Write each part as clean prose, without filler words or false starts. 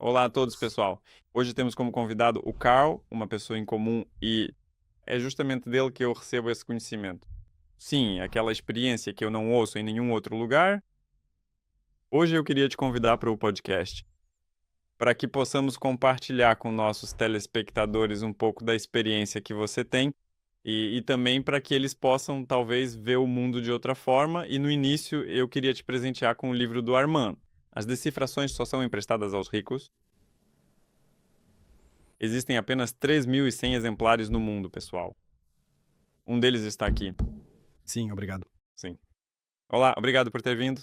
Olá a todos, pessoal. Hoje temos como convidado o Carl, uma pessoa em comum, e é justamente dele que eu recebo esse conhecimento. Sim, aquela experiência que eu não ouço em nenhum outro lugar. Hoje eu queria te convidar para o podcast, para que possamos compartilhar com nossos telespectadores um pouco da experiência que você tem e também para que eles possam, talvez, ver o mundo de outra forma. E no início eu queria te presentear com o livro do Armand. As decifrações só são emprestadas aos ricos. Existem apenas 3.100 exemplares no mundo, pessoal. Um deles está aqui. Sim, obrigado. Sim. Olá, obrigado por ter vindo.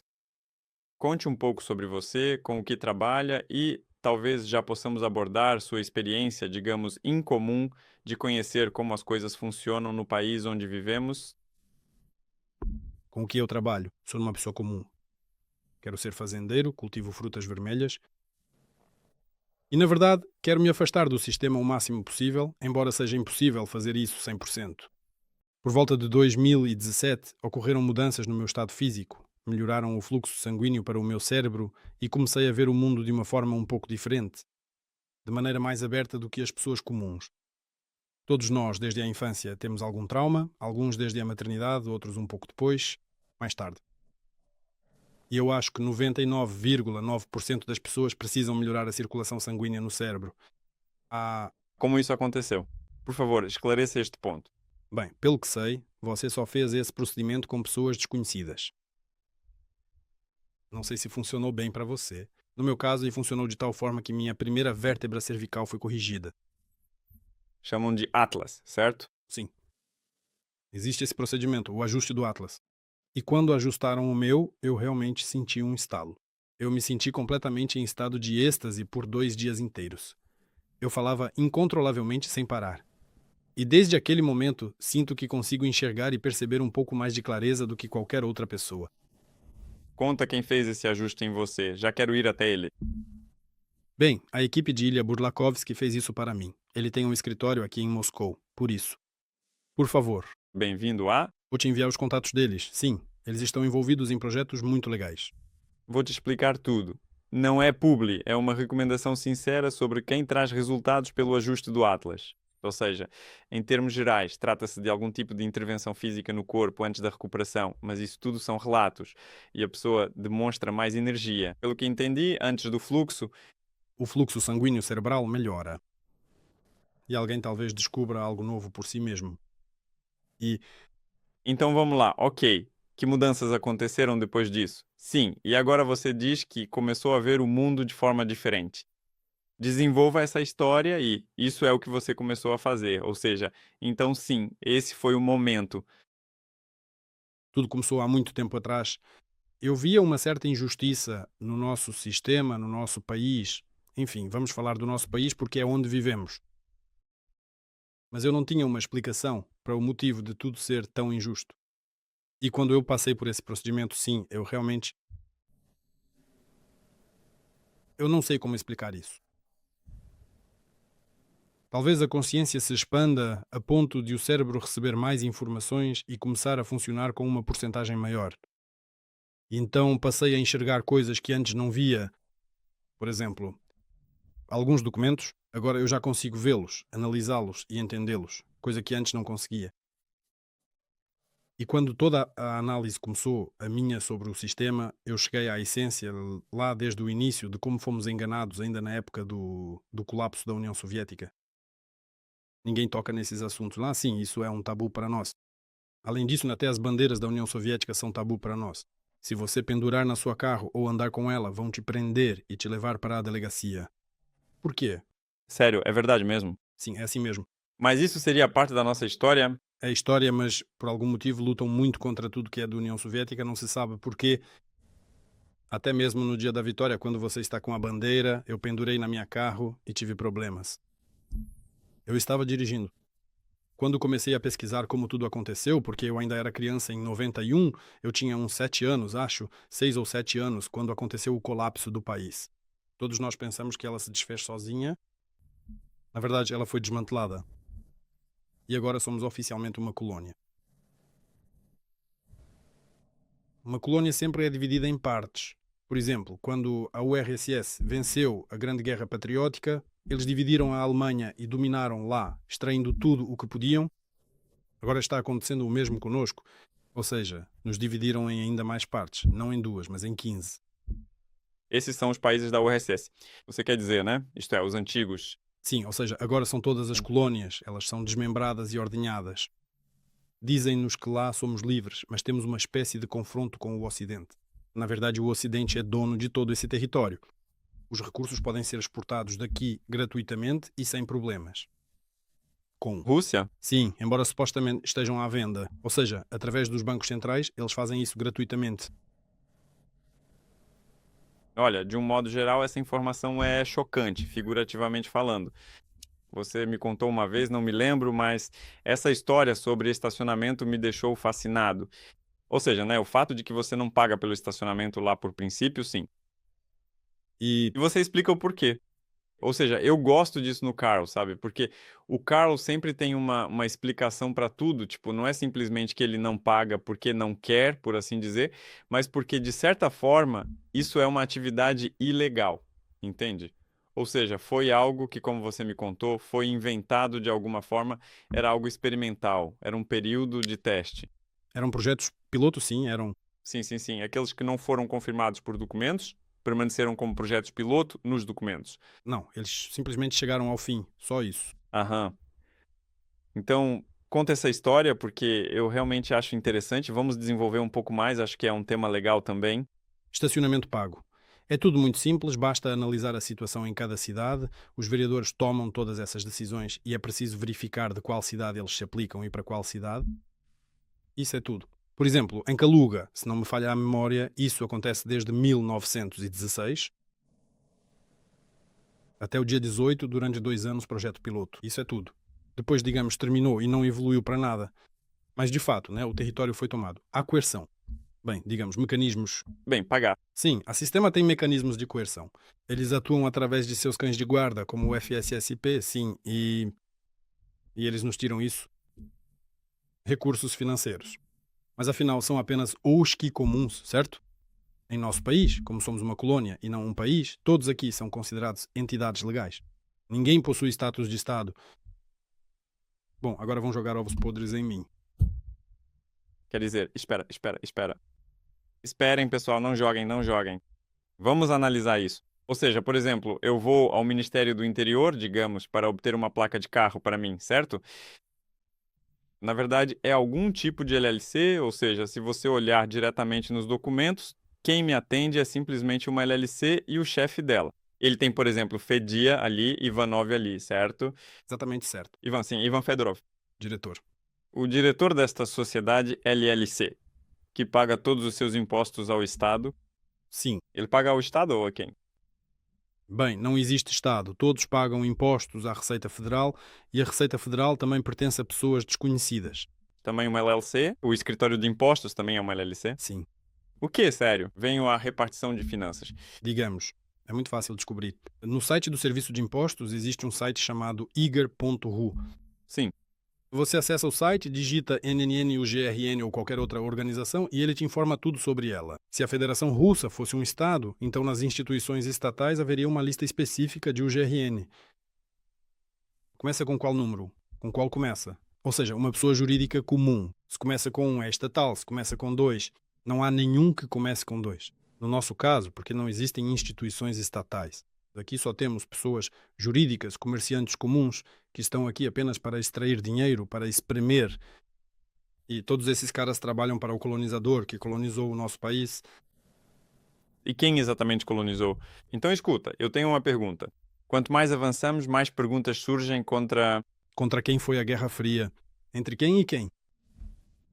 Conte um pouco sobre você, com o que trabalha e talvez já possamos abordar sua experiência, digamos, incomum de conhecer como as coisas funcionam no país onde vivemos. Com o que eu trabalho? Sou uma pessoa comum. Quero ser fazendeiro, cultivo frutas vermelhas e, na verdade, quero me afastar do sistema o máximo possível, embora seja impossível fazer isso 100%. Por volta de 2017, ocorreram mudanças no meu estado físico, melhoraram o fluxo sanguíneo para o meu cérebro e comecei a ver o mundo de uma forma um pouco diferente, de maneira mais aberta do que as pessoas comuns. Todos nós, desde a infância, temos algum trauma, alguns desde a maternidade, outros um pouco depois, mais tarde. E eu acho que 99,9% das pessoas precisam melhorar a circulação sanguínea no cérebro. Ah, Como isso aconteceu? Por favor, esclareça este ponto. bem, pelo que sei, você só fez esse procedimento com pessoas desconhecidas. Não sei se funcionou bem para você. No meu caso, ele funcionou de tal forma que minha primeira vértebra cervical foi corrigida. Chamam de Atlas, certo? Sim, existe esse procedimento, o ajuste do Atlas. E quando ajustaram o meu, eu realmente senti um estalo. Eu me senti completamente em estado de êxtase por 2 dias inteiros. Eu falava incontrolavelmente sem parar. E desde aquele momento, sinto que consigo enxergar e perceber um pouco mais de clareza do que qualquer outra pessoa. Conta quem fez esse ajuste em você. Já quero ir até ele. Bem, a equipe de Ilya Burlakovsky fez isso para mim. Ele tem um escritório aqui em Moscou, por isso. Por favor, Bem-vindo a. vou te enviar os contatos deles. Sim, eles estão envolvidos em projetos muito legais. Vou te explicar tudo. Não é publi, é uma recomendação sincera sobre quem traz resultados pelo ajuste do Atlas. Ou seja, em termos gerais, trata-se de algum tipo de intervenção física no corpo antes da recuperação, mas isso tudo são relatos e a pessoa demonstra mais energia. Pelo que entendi, antes do fluxo. O fluxo sanguíneo cerebral melhora. E alguém talvez descubra algo novo por si mesmo. E Então vamos lá, ok. Que mudanças aconteceram depois disso? Sim, e agora você diz que começou a ver o mundo de forma diferente. Desenvolva essa história e isso é o que você começou a fazer. Ou seja, então sim, esse foi o momento. tudo começou há muito tempo atrás. Eu via uma certa injustiça no nosso sistema, no nosso país. Enfim, vamos falar do nosso país porque é onde vivemos. Mas eu não tinha uma explicação para o motivo de tudo ser tão injusto. E quando eu passei por esse procedimento, sim, eu realmente. Eu não sei como explicar isso. Talvez a consciência se expanda a ponto de o cérebro receber mais informações e começar a funcionar com uma porcentagem maior. E então passei a enxergar coisas que antes não via. Por exemplo, alguns documentos, agora eu já consigo vê-los, analisá-los e entendê-los, coisa que antes não conseguia. E quando toda a análise começou, a minha sobre o sistema, eu cheguei à essência, lá desde o início, de como fomos enganados ainda na época do colapso da União Soviética. Ninguém toca nesses assuntos lá, sim, isso é um tabu para nós. Além disso, até as bandeiras da União Soviética são tabu para nós. Se você pendurar na sua carro ou andar com ela, vão te prender e te levar para a delegacia. Por quê? Sério, é verdade mesmo. Sim, é assim mesmo. Mas isso seria parte da nossa história? É a história, mas por algum motivo lutam muito contra tudo que é da União Soviética, não se sabe porquê. Até mesmo no dia da vitória, quando você está com a bandeira, eu pendurei na minha carro e tive problemas. Eu estava dirigindo. Quando comecei a pesquisar como tudo aconteceu, porque eu ainda era criança em 91, eu tinha uns 7 anos, acho, 6 ou 7 anos, quando aconteceu o colapso do país. Todos nós pensamos que ela se desfez sozinha. Na verdade, ela foi desmantelada. E agora somos oficialmente uma colónia. Uma colónia sempre é dividida em partes. Por exemplo, quando a URSS venceu a Grande Guerra Patriótica, eles dividiram a Alemanha e dominaram lá, extraindo tudo o que podiam. Agora está acontecendo o mesmo conosco. Ou seja, nos dividiram em ainda mais partes, não em duas, mas em 15. Esses são os países da URSS. Você quer dizer, né? Isto é, os antigos. Sim, ou seja, agora são todas as colónias, elas são desmembradas e ordenhadas. Dizem-nos que lá somos livres, mas temos uma espécie de confronto com o Ocidente. Na verdade, o Ocidente é dono de todo esse território. Os recursos podem ser exportados daqui gratuitamente e sem problemas. Com Rússia? Sim, embora supostamente estejam à venda. Ou seja, através dos bancos centrais, eles fazem isso gratuitamente. Olha, de um modo geral, essa informação é chocante, figurativamente falando. Você me contou uma vez, não me lembro, mas essa história sobre estacionamento me deixou fascinado. Ou seja, né, o fato de que você não paga pelo estacionamento lá por princípio, sim. E E você explica o porquê. Ou seja, eu gosto disso no Carl, sabe? Porque o Carl sempre tem uma explicação para tudo. Tipo, não é simplesmente que ele não paga porque não quer, por assim dizer, mas porque, de certa forma, isso é uma atividade ilegal. Entende? Ou seja, foi algo que, como você me contou, foi inventado de alguma forma, era algo experimental, era um período de teste. eram projetos piloto, sim, eram. Sim, sim, sim. Aqueles que não foram confirmados por documentos permaneceram como projetos piloto nos documentos. Não, eles simplesmente chegaram ao fim, só isso. Aham. Então, conta essa história porque eu realmente acho interessante. Vamos desenvolver um pouco mais, acho que é um tema legal também. Estacionamento pago. É tudo muito simples, basta analisar a situação em cada cidade, os vereadores tomam todas essas decisões e é preciso verificar de qual cidade eles se aplicam e para qual cidade. Isso é tudo. Por exemplo, em Caluga, se não me falha a memória, isso acontece desde 1916 até o dia 18, durante 2 anos, projeto piloto. Isso é tudo. Depois, digamos, terminou e não evoluiu para nada. Mas, de fato, né, o território foi tomado. Há coerção. Bem, digamos, mecanismos. Bem, pagar. Sim, a sistema tem mecanismos de coerção. Eles atuam através de seus cães de guarda, como o FSSP, sim, e eles nos tiram isso. Recursos financeiros. Mas afinal, são apenas os que comuns, certo? Em nosso país, como somos uma colônia e não um país, todos aqui são considerados entidades legais. Ninguém possui status de Estado. Bom, agora vão jogar ovos podres em mim. Quer dizer, espera, espera, espera. Esperem, pessoal, não joguem, não joguem. Vamos analisar isso. Ou seja, por exemplo, eu vou ao Ministério do Interior, digamos, para obter uma placa de carro para mim, certo? Na verdade, é algum tipo de LLC, ou seja, se você olhar diretamente nos documentos, quem me atende é simplesmente uma LLC e o chefe dela. Ele tem, por exemplo, Fedia ali, Ivanov ali, certo? Exatamente certo, Ivan, sim, Ivan Fedorov. diretor. O diretor desta sociedade LLC, que paga todos os seus impostos ao Estado, Sim. ele paga ao Estado ou a quem? Bem, não existe Estado. Todos pagam impostos à Receita Federal e a Receita Federal também pertence a pessoas desconhecidas. Também uma LLC? O escritório de impostos também é uma LLC? Sim. O que, sério? Venho à repartição de finanças. Digamos, é muito fácil descobrir. No site do Serviço de Impostos existe um site chamado iger.ru. Sim, Você acessa o site, digita NNN, o GRN ou qualquer outra organização e ele te informa tudo sobre ela. Se a Federação Russa fosse um Estado, então nas instituições estatais haveria uma lista específica de UGRN. Começa com qual número? Com qual começa? Ou seja, uma pessoa jurídica comum. Se começa com um é estatal, se começa com dois, não há nenhum que comece com dois. No nosso caso, porque não existem instituições estatais. Aqui só temos pessoas jurídicas, comerciantes comuns, que estão aqui apenas para extrair dinheiro, para espremer. E todos esses caras trabalham para o colonizador que colonizou o nosso país. e quem exatamente colonizou? Então, escuta, eu tenho uma pergunta. Quanto mais avançamos, mais perguntas surgem contra. Contra quem foi a Guerra Fria? Entre quem e quem?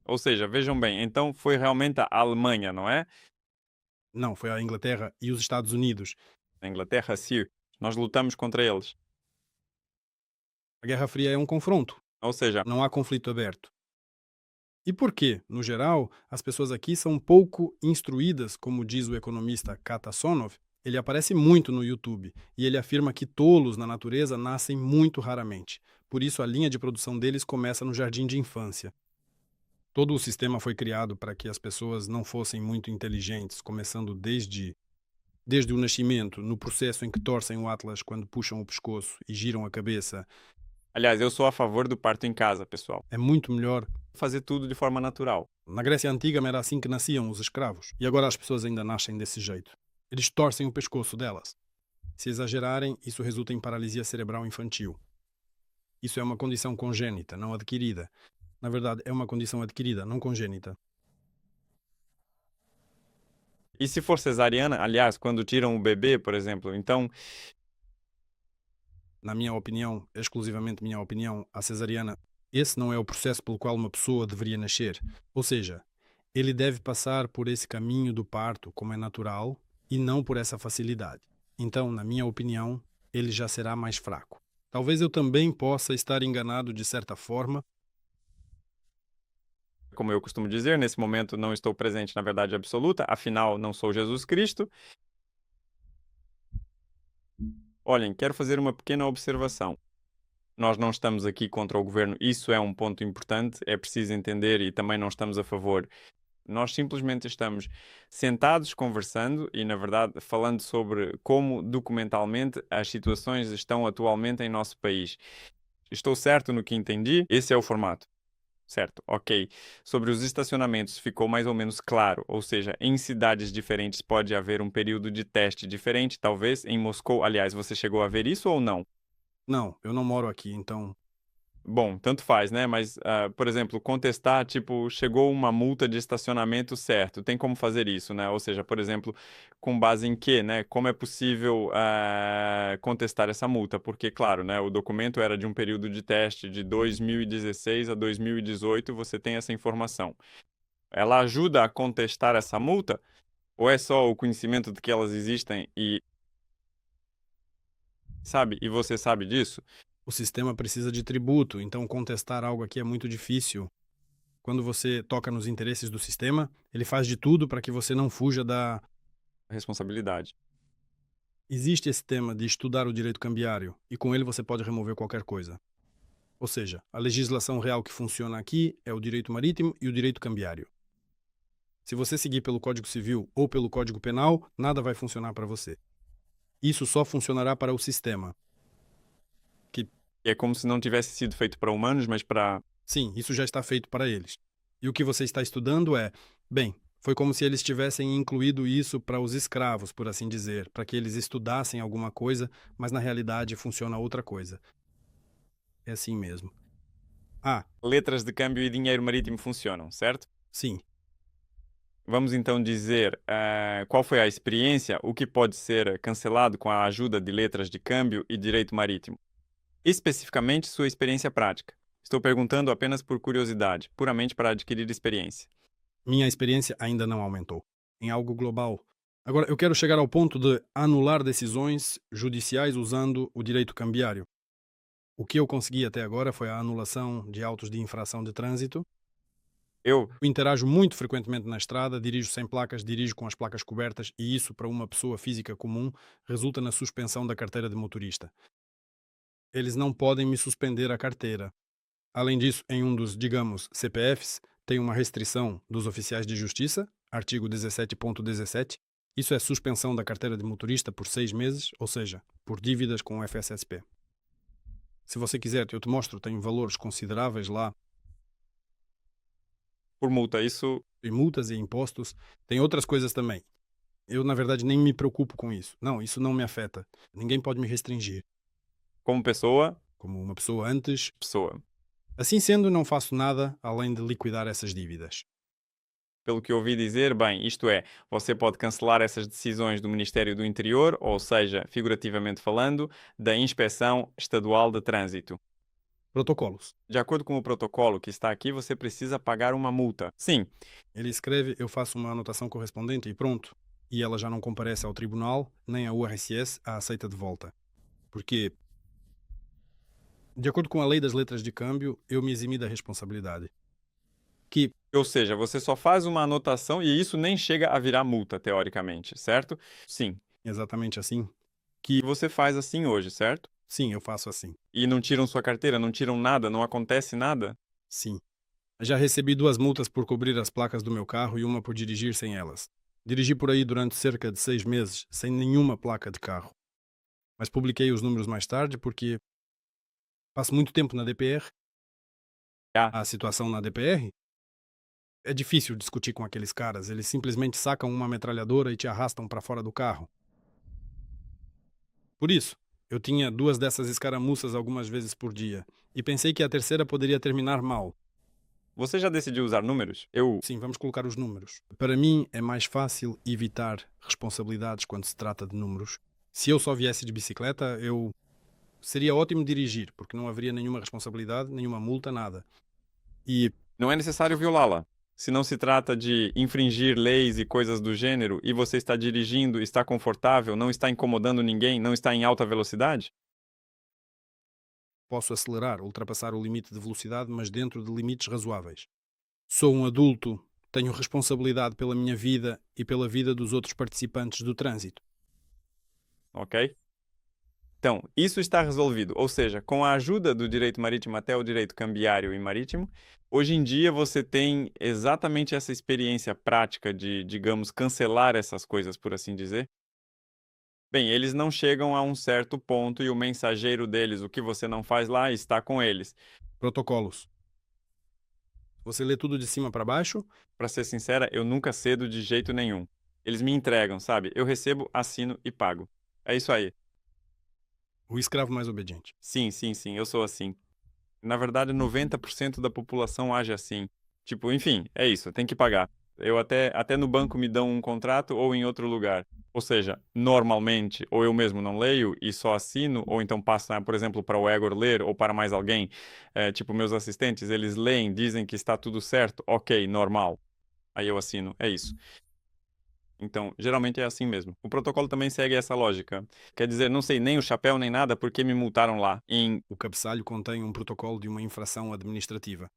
Ou seja, vejam bem, então foi realmente a Alemanha, não é? Não, foi a Inglaterra e os Estados Unidos. A Inglaterra, sim. Nós lutamos contra eles. A Guerra Fria é um confronto. Ou seja, Não há conflito aberto. E por quê? No geral, as pessoas aqui são pouco instruídas, como diz o economista Kata Sonov. Ele aparece muito no YouTube e ele afirma que tolos na natureza nascem muito raramente. Por isso, a linha de produção deles começa no jardim de infância. Todo o sistema foi criado para que as pessoas não fossem muito inteligentes, começando desde desde o nascimento, no processo em que torcem o atlas quando puxam o pescoço e giram a cabeça, Aliás, eu sou a favor do parto em casa, pessoal. é muito melhor. Fazer tudo de forma natural. Na Grécia Antiga era assim que nasciam os escravos. E agora as pessoas ainda nascem desse jeito. Eles torcem o pescoço delas. Se exagerarem, isso resulta em paralisia cerebral infantil. Isso é uma condição congênita, não adquirida. Na verdade, é uma condição adquirida, não congênita. E se for cesariana, aliás, quando tiram o bebê, por exemplo, então, Na minha opinião, exclusivamente minha opinião, a cesariana, esse não é o processo pelo qual uma pessoa deveria nascer. Ou seja, ele deve passar por esse caminho do parto, como é natural, e não por essa facilidade. Então, na minha opinião, ele já será mais fraco. Talvez eu também possa estar enganado de certa forma. como eu costumo dizer, nesse momento não estou presente na verdade absoluta, afinal não sou Jesus Cristo. Olhem, quero fazer uma pequena observação. Nós não estamos aqui contra o governo, isso é um ponto importante, é preciso entender e também não estamos a favor. Nós simplesmente estamos sentados conversando e, na verdade, falando sobre como documentalmente as situações estão atualmente em nosso país. Estou certo no que entendi? Esse é o formato. Certo, ok. Sobre os estacionamentos ficou mais ou menos claro, ou seja, em cidades diferentes pode haver um período de teste diferente, talvez em Moscou. Aliás, você chegou a ver isso ou não? Não, eu não moro aqui, então. Bom, tanto faz, né? Mas, por exemplo, contestar, tipo, chegou uma multa de estacionamento certo, tem como fazer isso, né? Ou seja, por exemplo, com base em quê, né? Como é possível contestar essa multa? Porque, claro, né? O documento era de um período de teste de 2016 a 2018, você tem essa informação. Ela ajuda a contestar essa multa? Ou é só o conhecimento de que elas existem e, sabe, e você sabe disso? O sistema precisa de tributo, então contestar algo aqui é muito difícil. Quando você toca nos interesses do sistema, ele faz de tudo para que você não fuja da. Responsabilidade. Existe esse tema de estudar o direito cambiário, e com ele você pode remover qualquer coisa. Ou seja, a legislação real que funciona aqui é o direito marítimo e o direito cambiário. Se você seguir pelo Código Civil ou pelo Código Penal, nada vai funcionar para você. Isso só funcionará para o sistema. E é como se não tivesse sido feito para humanos, mas para. Sim, isso já está feito para eles. E o que você está estudando é, bem, foi como se eles tivessem incluído isso para os escravos, por assim dizer, para que eles estudassem alguma coisa, mas na realidade funciona outra coisa. É assim mesmo. Ah, Letras de câmbio e dinheiro marítimo funcionam, certo? sim. Vamos então dizer qual foi a experiência, o que pode ser cancelado com a ajuda de letras de câmbio e direito marítimo. Especificamente sua experiência prática. Estou perguntando apenas por curiosidade, puramente para adquirir experiência. Minha experiência ainda não aumentou. Em algo global. Agora, eu quero chegar ao ponto de anular decisões judiciais usando o direito cambiário. O que eu consegui até agora foi a anulação de autos de infração de trânsito. Eu, Eu interajo muito frequentemente na estrada, dirijo sem placas, dirijo com as placas cobertas e isso, para uma pessoa física comum, resulta na suspensão da carteira de motorista. Eles não podem me suspender a carteira. Além disso, em um dos, digamos, CPFs, tem uma restrição dos oficiais de justiça, artigo 17.17. Isso é suspensão da carteira de motorista por 6 meses, ou seja, por dívidas com o FSSP. Se você quiser, eu te mostro, tem valores consideráveis lá, por multa, isso e multas e impostos. Tem outras coisas também. Eu, na verdade, nem me preocupo com isso. Não, isso não me afeta. Ninguém pode me restringir. como pessoa, Como uma pessoa antes. pessoa. Assim sendo, não faço nada além de liquidar essas dívidas. Pelo que ouvi dizer, bem, isto é, você pode cancelar essas decisões do Ministério do Interior, ou seja, figurativamente falando, da Inspeção Estadual de Trânsito. Protocolos. De acordo com o protocolo que está aqui, você precisa pagar uma multa. Sim, Ele escreve, eu faço uma anotação correspondente e pronto. E ela já não comparece ao tribunal, nem a URSS a aceita de volta. Porque, de acordo com a lei das letras de câmbio, eu me eximi da responsabilidade. Que, ou seja, você só faz uma anotação e isso nem chega a virar multa, teoricamente, certo? Sim. exatamente assim, E você faz assim hoje, certo? sim, eu faço assim. E não tiram sua carteira, não tiram nada, não acontece nada? Sim. Já recebi 2 multas por cobrir as placas do meu carro e uma por dirigir sem elas. Dirigi por aí durante cerca de 6 meses, sem nenhuma placa de carro. Mas publiquei os números mais tarde porque passo muito tempo na DPR. Ah, A situação na DPR é difícil discutir com aqueles caras. Eles simplesmente sacam uma metralhadora e te arrastam para fora do carro. Por isso, eu tinha 2 dessas escaramuças algumas vezes por dia. E pensei que a terceira poderia terminar mal. você já decidiu usar números? Eu. Sim, vamos colocar os números. Para mim, é mais fácil evitar responsabilidades quando se trata de números. Se eu só viesse de bicicleta, eu seria ótimo dirigir, porque não haveria nenhuma responsabilidade, nenhuma multa, nada. E Não é necessário violá-la. Se não se trata de infringir leis e coisas do gênero, e você está dirigindo, está confortável, não está incomodando ninguém, não está em alta velocidade? posso acelerar, ultrapassar o limite de velocidade, mas dentro de limites razoáveis. Sou um adulto, tenho responsabilidade pela minha vida e pela vida dos outros participantes do trânsito. Ok? Então, isso está resolvido. Ou seja, com a ajuda do direito marítimo até o direito cambiário e marítimo, hoje em dia você tem exatamente essa experiência prática de, digamos, cancelar essas coisas, por assim dizer. Bem, eles não chegam a um certo ponto e o mensageiro deles, o que você não faz lá, está com eles. Protocolos. Você lê tudo de cima para baixo. Para ser sincera, eu nunca cedo de jeito nenhum. Eles me entregam, sabe? Eu recebo, assino e pago. É isso aí. O escravo mais obediente. Sim, sim, sim, eu sou assim. Na verdade, 90% da população age assim. Tipo, enfim, é isso, tem que pagar. Eu até no banco me dão um contrato ou em outro lugar. Ou seja, normalmente, ou eu mesmo não leio e só assino, ou então passo, por exemplo, para o Egor ler ou para mais alguém. Tipo, meus assistentes, eles leem, dizem que está tudo certo. Ok, normal. Aí eu assino, é isso. Então, geralmente é assim mesmo. O protocolo também segue essa lógica. Quer dizer, não sei nem o chapéu nem nada porque me multaram lá. O cabeçalho contém um protocolo de uma infração administrativa.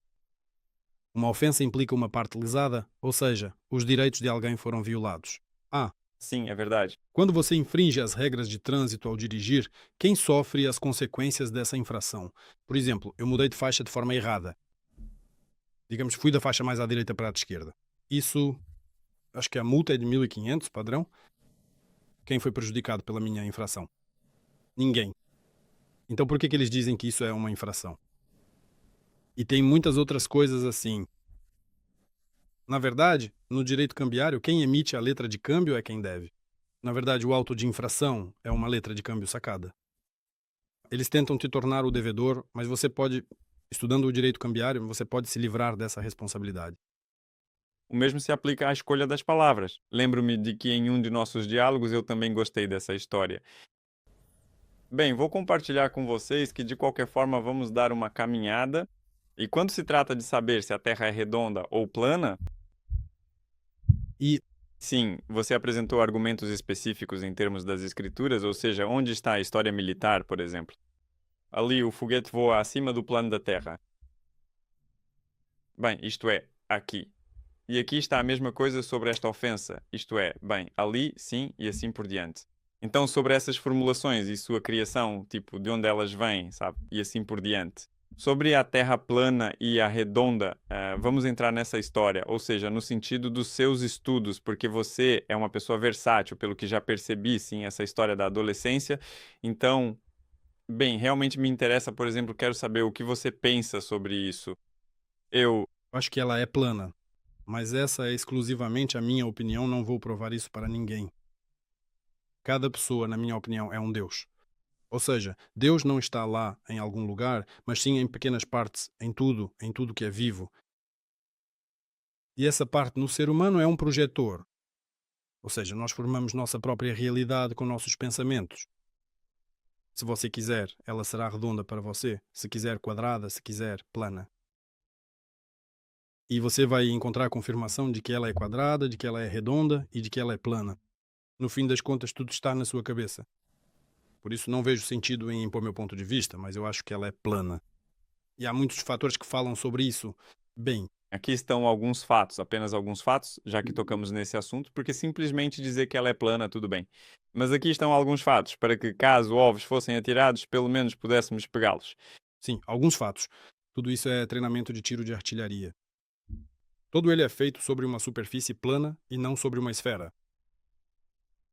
Uma ofensa implica uma parte lesada, ou seja, os direitos de alguém foram violados. Ah, Sim, é verdade. quando você infringe as regras de trânsito ao dirigir, quem sofre as consequências dessa infração? Por exemplo, eu mudei de faixa de forma errada. Digamos, fui da faixa mais à direita para a de esquerda. Isso, acho que a multa é de 1500, padrão. Quem foi prejudicado pela minha infração? Ninguém. Então por que que eles dizem que isso é uma infração? E tem muitas outras coisas assim. Na verdade, no direito cambiário, quem emite a letra de câmbio é quem deve. Na verdade, o auto de infração é uma letra de câmbio sacada. Eles tentam te tornar o devedor, mas você pode, estudando o direito cambiário, você pode se livrar dessa responsabilidade. O mesmo se aplica à escolha das palavras. Lembro-me de que em um de nossos diálogos eu também gostei dessa história. Bem, vou compartilhar com vocês que de qualquer forma vamos dar uma caminhada. E quando se trata de saber se a Terra é redonda ou plana, E sim, você apresentou argumentos específicos em termos das escrituras, ou seja, onde está a história militar, por exemplo. Ali o foguete voa acima do plano da Terra. Bem, isto é, aqui. E aqui está a mesma coisa sobre esta ofensa, isto é, bem, ali, sim, e assim por diante. Então, sobre essas formulações e sua criação, tipo, de onde elas vêm, sabe? E assim por diante. Sobre a Terra plana e a redonda, vamos entrar nessa história, ou seja, no sentido dos seus estudos, porque você é uma pessoa versátil, pelo que já percebi, sim, essa história da adolescência. Então, bem, realmente me interessa, por exemplo, quero saber o que você pensa sobre isso. Eu, acho que ela é plana, mas essa é exclusivamente a minha opinião, não vou provar isso para ninguém. Cada pessoa, na minha opinião, é um Deus. Ou seja, Deus não está lá em algum lugar, mas sim em pequenas partes, em tudo que é vivo. E essa parte no ser humano é um projetor. Ou seja, nós formamos nossa própria realidade com nossos pensamentos. Se você quiser, ela será redonda para você. Se quiser, quadrada. Se quiser, plana. E você vai encontrar a confirmação de que ela é quadrada, de que ela é redonda e de que ela é plana. No fim das contas, tudo está na sua cabeça. Por isso não vejo sentido em impor meu ponto de vista, mas eu acho que ela é plana. E há muitos fatores que falam sobre isso. Bem, aqui estão alguns fatos, apenas alguns fatos, já que tocamos nesse assunto, porque simplesmente dizer que ela é plana, tudo bem. Mas aqui estão alguns fatos, para que, caso ovos fossem atirados, pelo menos pudéssemos pegá-los. sim, alguns fatos. Tudo isso é treinamento de tiro de artilharia. Todo ele é feito sobre uma superfície plana e não sobre uma esfera.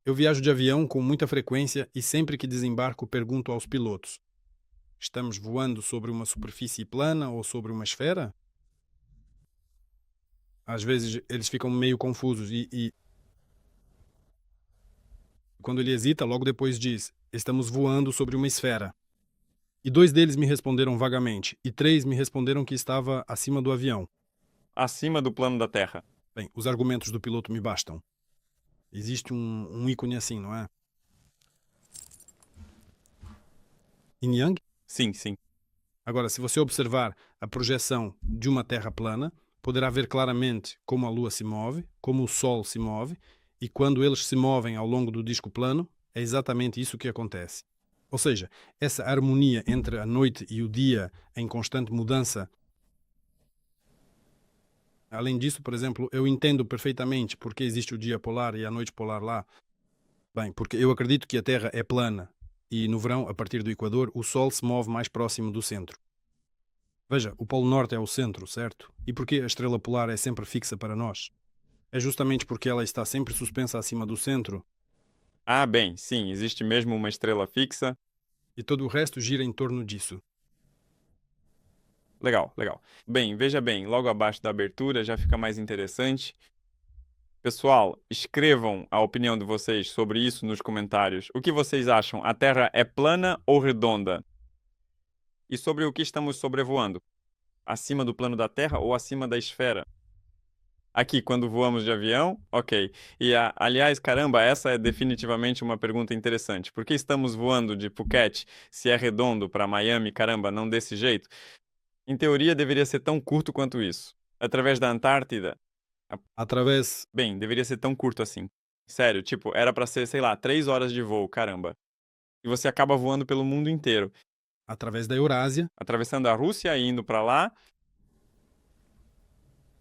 Eu viajo de avião com muita frequência e sempre que desembarco pergunto aos pilotos: estamos voando sobre uma superfície plana ou sobre uma esfera? Às vezes eles ficam meio confusos e quando ele hesita, logo depois diz: estamos voando sobre uma esfera. E 2 deles me responderam vagamente, e 3 me responderam que estava acima do avião. Acima do plano da Terra. Bem, os argumentos do piloto me bastam. Existe um ícone assim, não é? Yin Yang? Sim, sim. Agora, se você observar a projeção de uma Terra plana, poderá ver claramente como a Lua se move, como o Sol se move, e quando eles se movem ao longo do disco plano, é exatamente isso que acontece. Ou seja, essa harmonia entre a noite e o dia em constante mudança. Além disso, por exemplo, eu entendo perfeitamente porque existe o dia polar e a noite polar lá. Bem, porque eu acredito que a Terra é plana e no verão, a partir do Equador, o Sol se move mais próximo do centro. Veja, o Polo Norte é o centro, certo? E porquê a estrela polar é sempre fixa para nós? É justamente porque ela está sempre suspensa acima do centro Ah, bem, sim, existe mesmo uma estrela fixa. e todo o resto gira em torno disso. Legal, legal. Bem, veja bem, logo abaixo da abertura já fica mais interessante. Pessoal, escrevam a opinião de vocês sobre isso nos comentários. O que vocês acham? A Terra é plana ou redonda? E sobre o que estamos sobrevoando? Acima do plano da Terra ou acima da esfera? Aqui, quando voamos de avião, ok. E, aliás, caramba, essa é definitivamente uma pergunta interessante. Por que estamos voando de Phuket, se é redondo, para Miami, caramba, não desse jeito? Em teoria, deveria ser tão curto quanto isso. Através da Antártida, Através, bem, deveria ser tão curto assim. Sério, tipo, era pra ser, sei lá, 3 horas de voo, caramba. E você acaba voando pelo mundo inteiro, através da Eurásia, atravessando a Rússia e indo pra lá.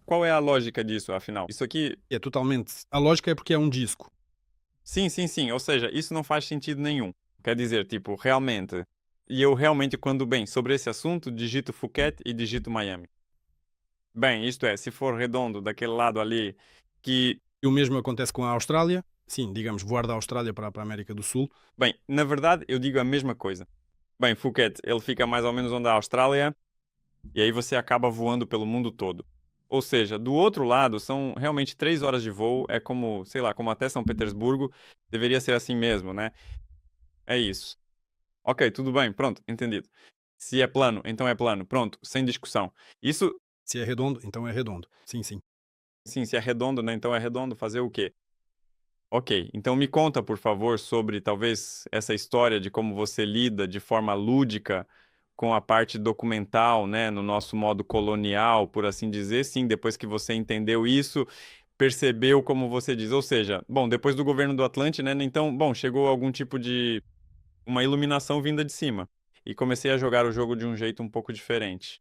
Qual é a lógica disso, afinal? Isso aqui, é totalmente. A lógica é porque é um disco. sim, sim, sim. Ou seja, isso não faz sentido nenhum. Quer dizer, tipo, realmente. E eu realmente, quando bem sobre esse assunto, digito Phuket e digito Miami. Bem, isto é, se for redondo daquele lado ali, que, E o mesmo acontece com a Austrália. Sim, digamos, voar da Austrália para a América do Sul. bem, na verdade, eu digo a mesma coisa. Bem, Phuket, ele fica mais ou menos onde a Austrália, e aí você acaba voando pelo mundo todo. Ou seja, do outro lado, são realmente 3 horas de voo, é como, sei lá, como até São Petersburgo, deveria ser assim mesmo, né? É isso. Ok, tudo bem, pronto, entendido. Se é plano, então é plano, pronto, sem discussão. Isso, Se é redondo, então é redondo. Sim, sim. sim, se é redondo, né? Então é redondo, fazer o quê? Ok, então me conta, por favor, sobre talvez essa história de como você lida de forma lúdica com a parte documental, né, no nosso modo colonial, por assim dizer. Sim, depois que você entendeu isso, percebeu como você diz. Ou seja, bom, depois do governo do Atlante, né, então, bom, chegou algum tipo de uma iluminação vinda de cima. E comecei a jogar o jogo de um jeito um pouco diferente.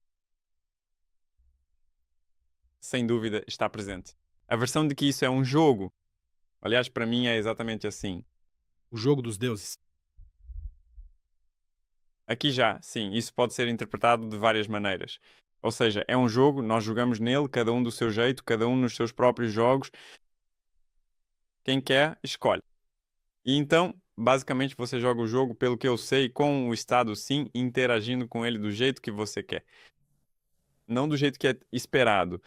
Sem dúvida, está presente. A versão de que isso é um jogo, aliás, para mim é exatamente assim. O jogo dos deuses. Aqui já, sim, isso pode ser interpretado de várias maneiras. Ou seja, é um jogo, nós jogamos nele, cada um do seu jeito, cada um nos seus próprios jogos. Quem quer, escolhe. E então, basicamente, você joga o jogo, pelo que eu sei, com o Estado sim, interagindo com ele do jeito que você quer. Não do jeito que é esperado.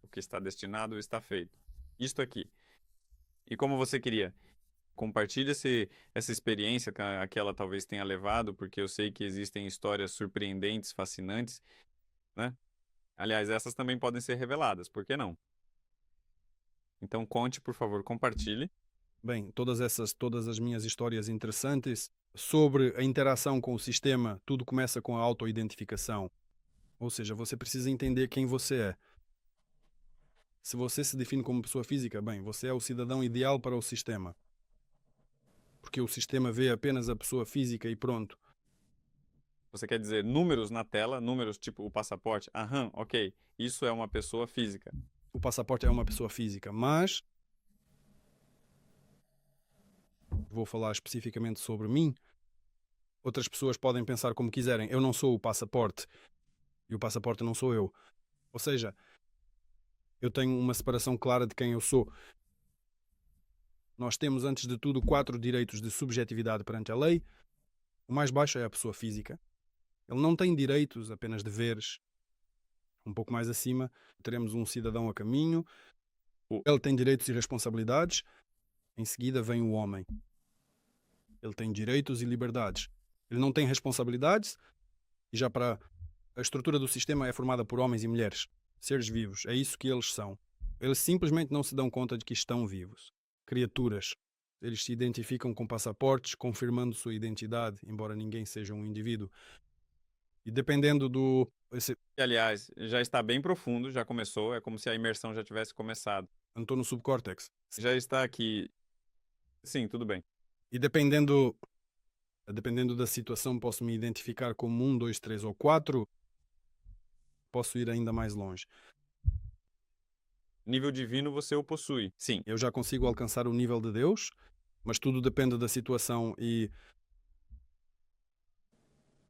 O que está destinado está feito. Isto aqui. E como você queria? Compartilhe essa experiência que ela talvez tenha levado, porque eu sei que existem histórias surpreendentes, fascinantes, né? Aliás, essas também podem ser reveladas, por que não? Então conte, por favor, compartilhe. Bem, todas as minhas histórias interessantes sobre a interação com o sistema, tudo começa com a autoidentificação. Ou seja, você precisa entender quem você é. Se você se define como pessoa física, bem, você é o cidadão ideal para o sistema. Porque o sistema vê apenas a pessoa física e pronto. Você quer dizer números na tela, números tipo o passaporte? Aham, ok. Isso é uma pessoa física. O passaporte é uma pessoa física, mas vou falar especificamente sobre mim. Outras pessoas podem pensar como quiserem. Eu não sou o passaporte e o passaporte não sou eu. Ou seja, eu tenho uma separação clara de quem eu sou. Nós temos, antes de tudo, 4 direitos de subjetividade perante a lei. O mais baixo é a pessoa física. Ele não tem direitos, apenas deveres. Um pouco mais acima, teremos um cidadão a caminho. Ele tem direitos e responsabilidades. Em seguida vem o homem. Ele tem direitos e liberdades. Ele não tem responsabilidades. E já para a estrutura do sistema é formada por homens e mulheres, seres vivos. É isso que eles são. Eles simplesmente não se dão conta de que estão vivos. Criaturas. Eles se identificam com passaportes, confirmando sua identidade, embora ninguém seja um indivíduo. E dependendo do... E, aliás, já está bem profundo, já começou, é como se a imersão já tivesse começado. Eu estou no subcórtex. Já está aqui. Sim, tudo bem. E dependendo da situação, posso me identificar como 1, 2, 3 ou 4. Posso ir ainda mais longe. Nível divino você o possui. Sim. Eu já consigo alcançar o nível de Deus, mas tudo depende da situação e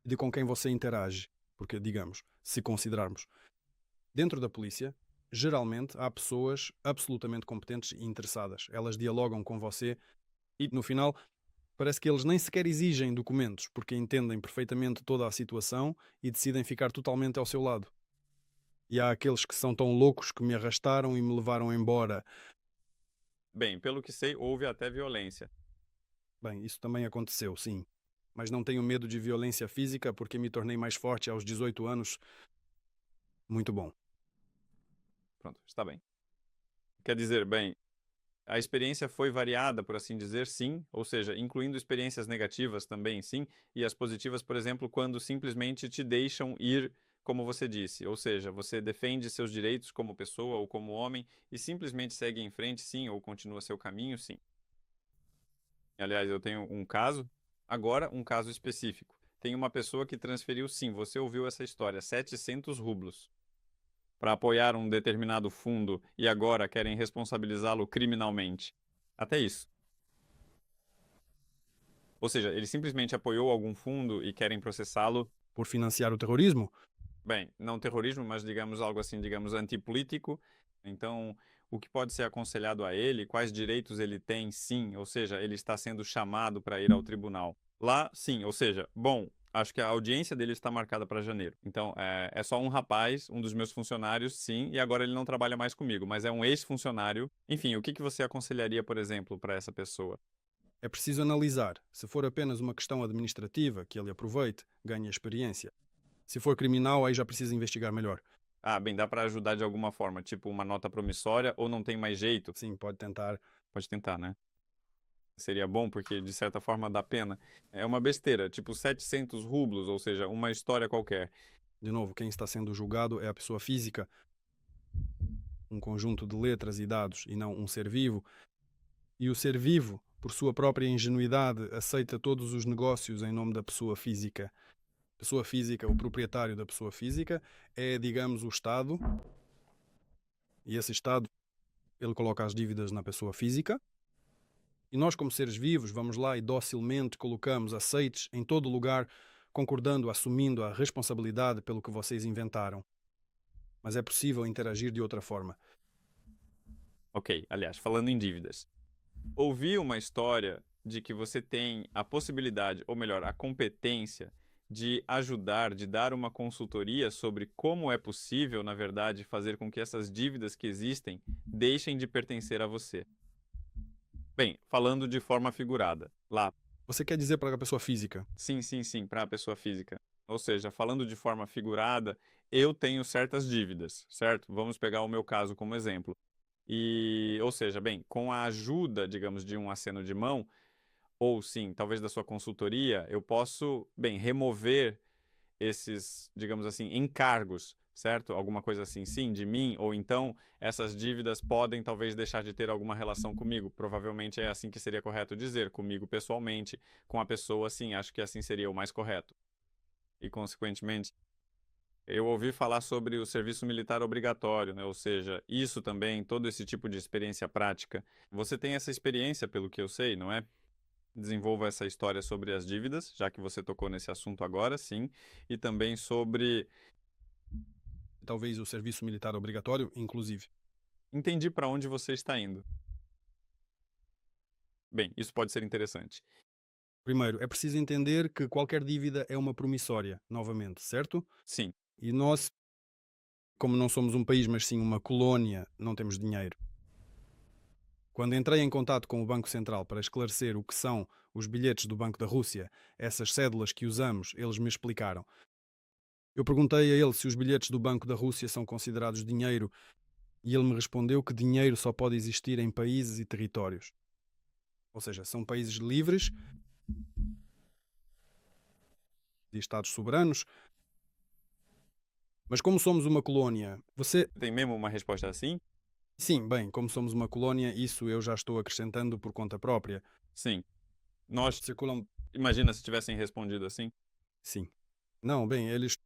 de com quem você interage. Porque, digamos, se considerarmos, dentro da polícia, geralmente há pessoas absolutamente competentes e interessadas. Elas dialogam com você e, no final, parece que eles nem sequer exigem documentos, porque entendem perfeitamente toda a situação e decidem ficar totalmente ao seu lado. E há aqueles que são tão loucos que me arrastaram e me levaram embora. Bem, pelo que sei, houve até violência. Bem, isso também aconteceu, sim. Mas não tenho medo de violência física porque me tornei mais forte aos 18 anos. Muito bom. Pronto, está bem. Quer dizer, bem, a experiência foi variada, por assim dizer, sim, ou seja, incluindo experiências negativas também, sim, e as positivas, por exemplo, quando simplesmente te deixam ir, como você disse, ou seja, você defende seus direitos como pessoa ou como homem e simplesmente segue em frente, sim, ou continua seu caminho, sim. Aliás, eu tenho um caso, agora um caso específico. Tem uma pessoa que transferiu, sim, você ouviu essa história, 700 rublos para apoiar um determinado fundo e agora querem responsabilizá-lo criminalmente. Até isso. Ou seja, ele simplesmente apoiou algum fundo e querem processá-lo, Por financiar o terrorismo? bem, não terrorismo, mas digamos algo assim, digamos antipolítico. Então, o que pode ser aconselhado a ele, quais direitos ele tem, sim, ou seja, ele está sendo chamado para ir ao tribunal. Lá, sim, ou seja, bom, acho que a audiência dele está marcada para janeiro. Então, é só um rapaz, um dos meus funcionários, sim, e agora ele não trabalha mais comigo, mas é um ex-funcionário. Enfim, o que você aconselharia, por exemplo, para essa pessoa? É preciso analisar. Se for apenas uma questão administrativa, que ele aproveite, ganhe experiência. Se for criminal, aí já precisa investigar melhor. Ah, bem, dá para ajudar de alguma forma, tipo uma nota promissória ou não tem mais jeito? Sim, pode tentar. Pode tentar, né? Seria bom porque de certa forma dá pena. É uma besteira, tipo 700 rublos, ou seja, uma história qualquer. De novo, quem está sendo julgado é a pessoa física, um conjunto de letras e dados, e não um ser vivo. E o ser vivo, por sua própria ingenuidade, aceita todos os negócios em nome da pessoa física. Pessoa física, o proprietário da pessoa física, é, digamos, o Estado. E esse Estado, ele coloca as dívidas na pessoa física. E nós, como seres vivos, vamos lá e docilmente colocamos aceites em todo lugar, concordando, assumindo a responsabilidade pelo que vocês inventaram. Mas é possível interagir de outra forma. Ok, aliás, falando em dívidas. Ouvi uma história de que você tem a possibilidade, ou melhor, a competência de ajudar, de dar uma consultoria sobre como é possível, na verdade, fazer com que essas dívidas que existem deixem de pertencer a você. Bem, falando de forma figurada, lá. Você quer dizer para a pessoa física? Sim, sim, sim, para a pessoa física. Ou seja, falando de forma figurada, eu tenho certas dívidas, certo? Vamos pegar o meu caso como exemplo. E, ou seja, bem, com a ajuda, digamos, de um aceno de mão, ou sim, talvez da sua consultoria, eu posso, bem, remover esses, digamos assim, encargos, certo? Alguma coisa assim, sim, de mim, ou então essas dívidas podem talvez deixar de ter alguma relação comigo. Provavelmente é assim que seria correto dizer, comigo pessoalmente, com a pessoa, sim, acho que assim seria o mais correto. E, consequentemente, eu ouvi falar sobre o serviço militar obrigatório, né? Ou seja, isso também, todo esse tipo de experiência prática. Você tem essa experiência, pelo que eu sei, não é? Desenvolva essa história sobre as dívidas, já que você tocou nesse assunto agora, sim, e também sobre. Talvez o serviço militar obrigatório, inclusive. Entendi para onde você está indo. Bem, isso pode ser interessante. Primeiro, é preciso entender que qualquer dívida é uma promissória, novamente, certo? Sim, E nós, como não somos um país, mas sim uma colónia, não temos dinheiro. Quando entrei em contato com o Banco Central para esclarecer o que são os bilhetes do Banco da Rússia, essas cédulas que usamos, eles me explicaram. Eu perguntei a ele se os bilhetes do Banco da Rússia são considerados dinheiro e ele me respondeu que dinheiro só pode existir em países e territórios. Ou seja, são países livres de Estados soberanos, mas como somos uma colónia, você. tem mesmo uma resposta assim? Sim, bem, como somos uma colónia, isso eu já estou acrescentando por conta própria. Sim. Nós, Circulam. imagina se tivessem respondido assim. Sim. Não, bem, eles.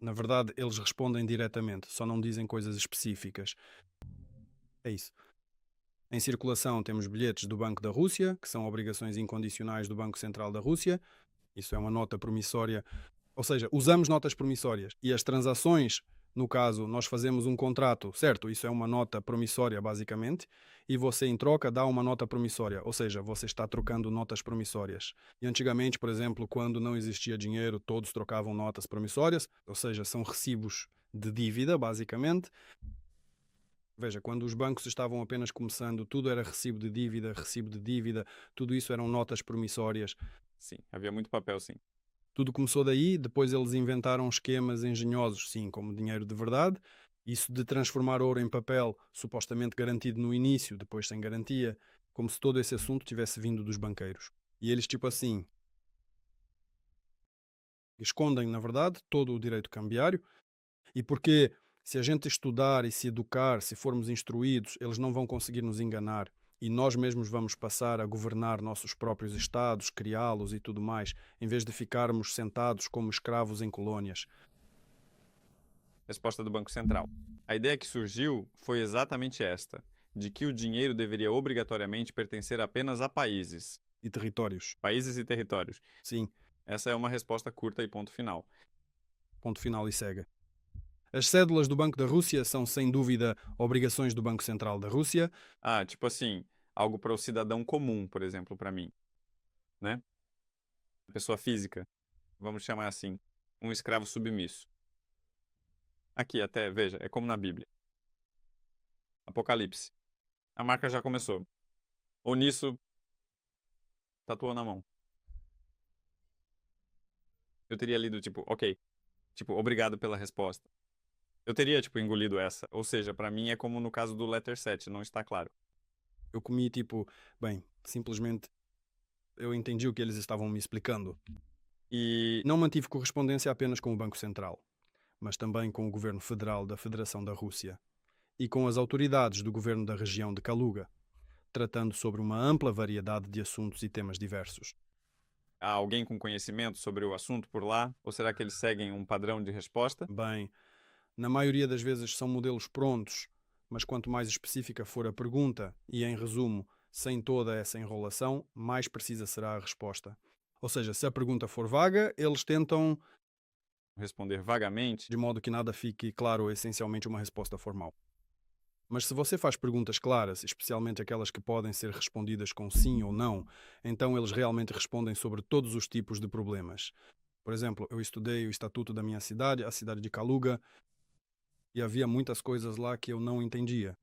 Na verdade, eles respondem diretamente, só não dizem coisas específicas. É isso. Em circulação temos bilhetes do Banco da Rússia, que são obrigações incondicionais do Banco Central da Rússia. Isso é uma nota promissória. Ou seja, usamos notas promissórias. E as transações, no caso, nós fazemos um contrato, certo? Isso é uma nota promissória, basicamente. E você, em troca, dá uma nota promissória. Ou seja, você está trocando notas promissórias. E antigamente, por exemplo, quando não existia dinheiro, todos trocavam notas promissórias. Ou seja, são recibos de dívida, basicamente. Veja, quando os bancos estavam apenas começando, tudo era recibo de dívida, tudo isso eram notas promissórias. Sim, havia muito papel, sim. Tudo começou daí, depois eles inventaram esquemas engenhosos, sim, como dinheiro de verdade. Isso de transformar ouro em papel, supostamente garantido no início, depois sem garantia, como se todo esse assunto tivesse vindo dos banqueiros. E eles, tipo assim, escondem, na verdade, todo o direito cambiário. E porque se a gente estudar e se educar, se formos instruídos, eles não vão conseguir nos enganar. E nós mesmos vamos passar a governar nossos próprios estados, criá-los e tudo mais, em vez de ficarmos sentados como escravos em colônias. Resposta do Banco Central. A ideia que surgiu foi exatamente esta, de que o dinheiro deveria obrigatoriamente pertencer apenas a países. E territórios. Países e territórios. Sim, Essa é uma resposta curta e ponto final. ponto final e cega. As cédulas do Banco da Rússia são, sem dúvida, obrigações do Banco Central da Rússia. Ah, tipo assim, algo para o cidadão comum, por exemplo, para mim, né? Pessoa física, vamos chamar assim, um escravo submisso. Aqui até, veja, é como na Bíblia. Apocalipse. A marca já começou. Ou nisso, tatuou na mão. Eu teria lido tipo, ok, tipo, obrigado pela resposta. Eu teria, tipo, engolido essa. Ou seja, para mim é como no caso do Letter 7, não está claro. Eu comi tipo, bem, simplesmente eu entendi o que eles estavam me explicando. E, Não mantive correspondência apenas com o Banco Central, mas também com o governo federal da Federação da Rússia e com as autoridades do governo da região de Kaluga, tratando sobre uma ampla variedade de assuntos e temas diversos. há alguém com conhecimento sobre o assunto por lá? Ou será que eles seguem um padrão de resposta? Bem, na maioria das vezes são modelos prontos, mas quanto mais específica for a pergunta e, em resumo, sem toda essa enrolação, mais precisa será a resposta. Ou seja, se a pergunta for vaga, eles tentam, Responder vagamente? de modo que nada fique claro, essencialmente uma resposta formal. Mas se você faz perguntas claras, especialmente aquelas que podem ser respondidas com sim ou não, então eles realmente respondem sobre todos os tipos de problemas. Por exemplo, eu estudei o estatuto da minha cidade, a cidade de Kaluga, e havia muitas coisas lá que eu não entendia.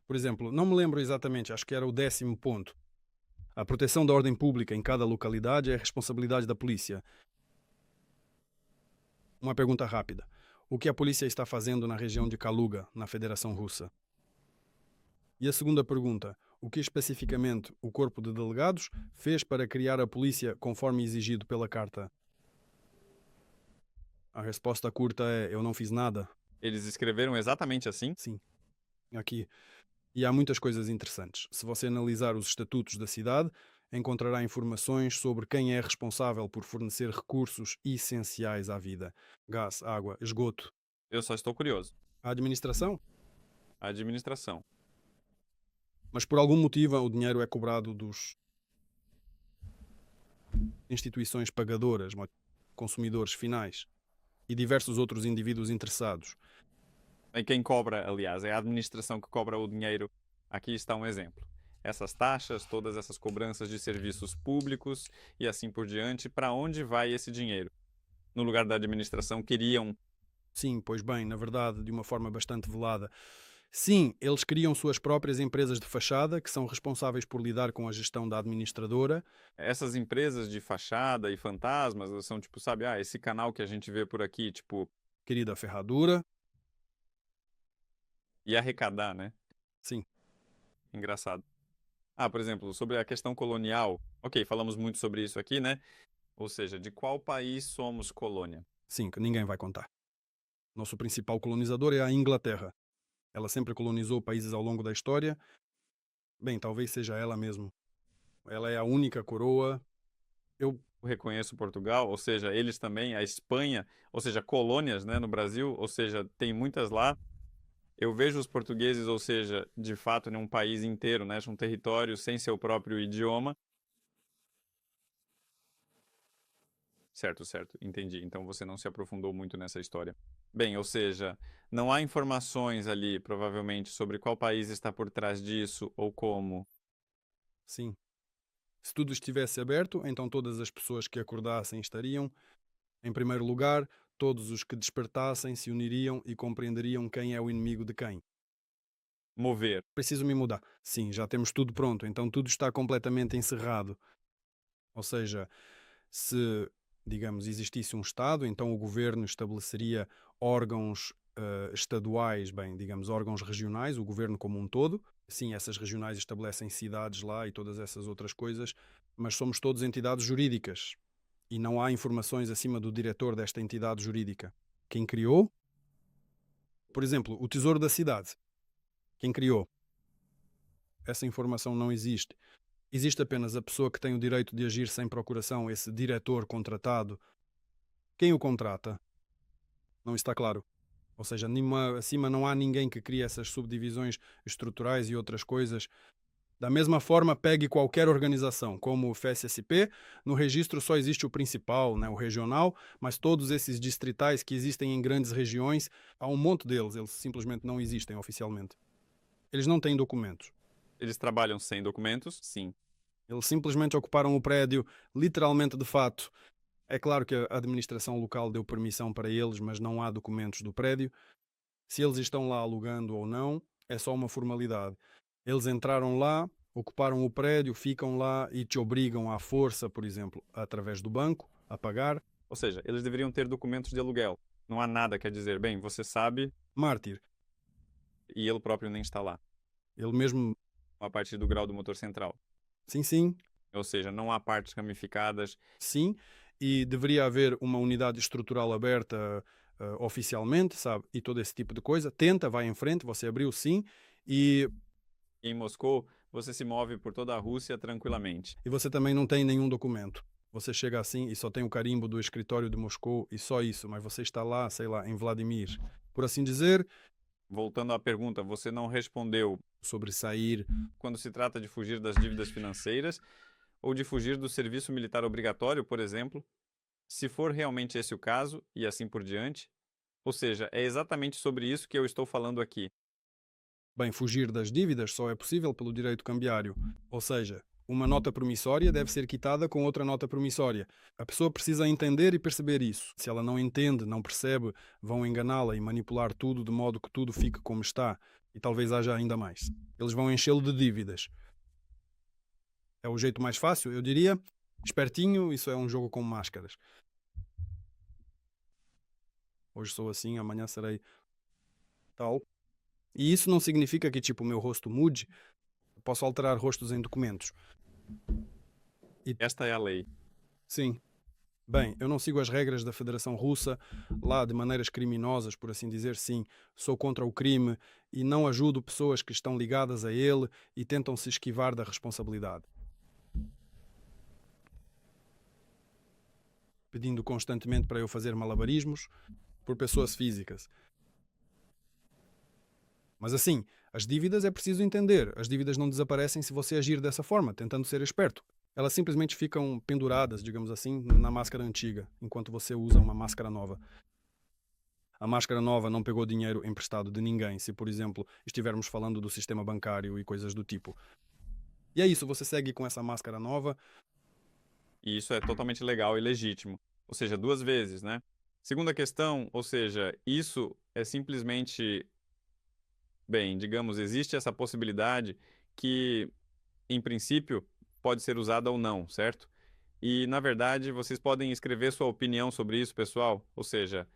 Por exemplo, não me lembro exatamente, acho que era o 10º ponto. A proteção da ordem pública em cada localidade é responsabilidade da polícia. Uma pergunta rápida. O que a polícia está fazendo na região de Kaluga, na Federação Russa? E a segunda pergunta. O que especificamente o Corpo de Delegados fez para criar a polícia conforme exigido pela Carta? A resposta curta é: eu não fiz nada. Eles escreveram exatamente assim? Sim, aqui. E há muitas coisas interessantes. Se você analisar os estatutos da cidade, encontrará informações sobre quem é responsável por fornecer recursos essenciais à vida: gás, água, esgoto. Eu só estou curioso. A administração? A administração. Mas por algum motivo o dinheiro é cobrado dos instituições pagadoras, consumidores finais e diversos outros indivíduos interessados. E quem cobra, aliás, é a administração que cobra o dinheiro. Aqui está um exemplo. essas taxas, todas essas cobranças de serviços públicos e assim por diante. Para onde vai esse dinheiro? No lugar da administração, queriam. Sim, pois bem, na verdade, de uma forma bastante velada. Sim, eles criam suas próprias empresas de fachada, que são responsáveis por lidar com a gestão da administradora. Essas empresas de fachada e fantasmas, elas são tipo, sabe, esse canal que a gente vê por aqui, tipo, Querida ferradura. e arrecadar, né? Sim, Engraçado. Por exemplo, sobre a questão colonial. Ok, falamos muito sobre isso aqui, né? Ou seja, de qual país somos colônia? sim, que ninguém vai contar. Nosso principal colonizador é a Inglaterra. Ela sempre colonizou países ao longo da história. Bem, talvez seja ela mesmo. Ela é a única coroa. Eu, Eu reconheço Portugal, ou seja, eles também, a Espanha, ou seja, colônias, né, no Brasil, ou seja, tem muitas lá. Eu vejo os portugueses, ou seja, de fato, em um país inteiro, né, um território sem seu próprio idioma. Certo, certo, entendi. Então você não se aprofundou muito nessa história. Bem, ou seja, não há informações ali, provavelmente, sobre qual país está por trás disso ou como. sim. Se tudo estivesse aberto, então todas as pessoas que acordassem estariam. Em primeiro lugar, todos os que despertassem se uniriam e compreenderiam quem é o inimigo de quem. Mover. Preciso me mudar. Sim, já temos tudo pronto, então tudo está completamente encerrado. Ou seja, se, digamos, existisse um Estado, então o governo estabeleceria órgãos estaduais, bem, digamos, órgãos regionais, o governo como um todo. Sim, essas regionais estabelecem cidades lá e todas essas outras coisas, mas somos todos entidades jurídicas e não há informações acima do diretor desta entidade jurídica. Quem criou? Por exemplo, o Tesouro da Cidade. Quem criou? Essa informação não existe. Existe apenas a pessoa que tem o direito de agir sem procuração, esse diretor contratado. Quem o contrata? Não está claro. Ou seja, acima não há ninguém que crie essas subdivisões estruturais e outras coisas. Da mesma forma, pegue qualquer organização, como o FSSP, no registro só existe o principal, né, o regional, mas todos esses distritais que existem em grandes regiões, há um monte deles, eles simplesmente não existem oficialmente. Eles não têm documentos. Eles trabalham sem documentos? Sim. Eles simplesmente ocuparam o prédio, literalmente de fato. É claro que a administração local deu permissão para eles, mas não há documentos do prédio. Se eles estão lá alugando ou não, é só uma formalidade. Eles entraram lá, ocuparam o prédio, ficam lá e te obrigam à força, por exemplo, através do banco, a pagar. Ou seja, eles deveriam ter documentos de aluguel. Não há nada que dizer, bem, você sabe, Mártir. e ele próprio nem está lá, Ele mesmo. a partir do grau do motor central. Sim, sim, Ou seja, não há partes ramificadas. sim. E deveria haver uma unidade estrutural aberta oficialmente, sabe? E todo esse tipo de coisa. Tenta, vai em frente, você abriu sim. E Em Moscou, você se move por toda a Rússia tranquilamente. E você também não tem nenhum documento. Você chega assim e só tem o carimbo do escritório de Moscou e só isso, mas você está lá, sei lá, em Vladimir. Por assim dizer, Voltando à pergunta, você não respondeu sobre sair. quando se trata de fugir das dívidas financeiras ou de fugir do serviço militar obrigatório, por exemplo, se for realmente esse o caso e assim por diante. Ou seja, é exatamente sobre isso que eu estou falando aqui. Bem, fugir das dívidas só é possível pelo direito cambiário. Ou seja, uma nota promissória deve ser quitada com outra nota promissória. A pessoa precisa entender e perceber isso. Se ela não entende, não percebe, vão enganá-la e manipular tudo de modo que tudo fique como está. E talvez haja ainda mais. Eles vão enchê-lo de dívidas. É o jeito mais fácil, eu diria. Espertinho, isso é um jogo com máscaras. Hoje sou assim, amanhã serei tal. E isso não significa que, tipo, o meu rosto mude. Eu posso alterar rostos em documentos. Esta é a lei. Sim. Bem, eu não sigo as regras da Federação Russa, lá de maneiras criminosas, por assim dizer, sim. Sou contra o crime e não ajudo pessoas que estão ligadas a ele e tentam se esquivar da responsabilidade. Pedindo constantemente para eu fazer malabarismos por pessoas físicas. Mas assim, as dívidas é preciso entender. As dívidas não desaparecem se você agir dessa forma, tentando ser esperto. Elas simplesmente ficam penduradas, digamos assim, na máscara antiga, enquanto você usa uma máscara nova. A máscara nova não pegou dinheiro emprestado de ninguém, se, por exemplo, estivermos falando do sistema bancário e coisas do tipo. E é isso, você segue com essa máscara nova. E isso é totalmente legal e legítimo. Ou seja, duas vezes, né? Segunda questão, ou seja, isso é simplesmente, bem, digamos, existe essa possibilidade que, em princípio, pode ser usada ou não, certo? E, na verdade, vocês podem escrever sua opinião sobre isso, pessoal. Ou seja,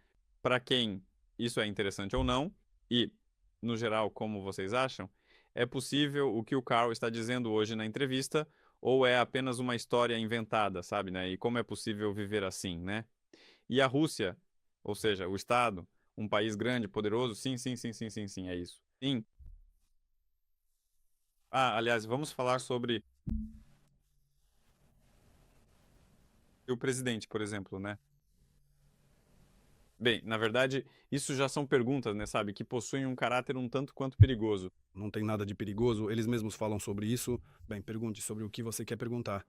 para quem isso é interessante ou não, e, no geral, como vocês acham, é possível o que o Carl está dizendo hoje na entrevista, ou é apenas uma história inventada, sabe, né? E como é possível viver assim, né? E a Rússia, ou seja, o Estado, um país grande, poderoso, sim, sim, sim, sim, sim, sim, é isso. Sim. Ah, aliás, vamos falar sobre o presidente, por exemplo, né? Bem, na verdade, isso já são perguntas, né, sabe, que possuem um caráter um tanto quanto perigoso. Não tem nada de perigoso, eles mesmos falam sobre isso. Bem, pergunte sobre o que você quer perguntar.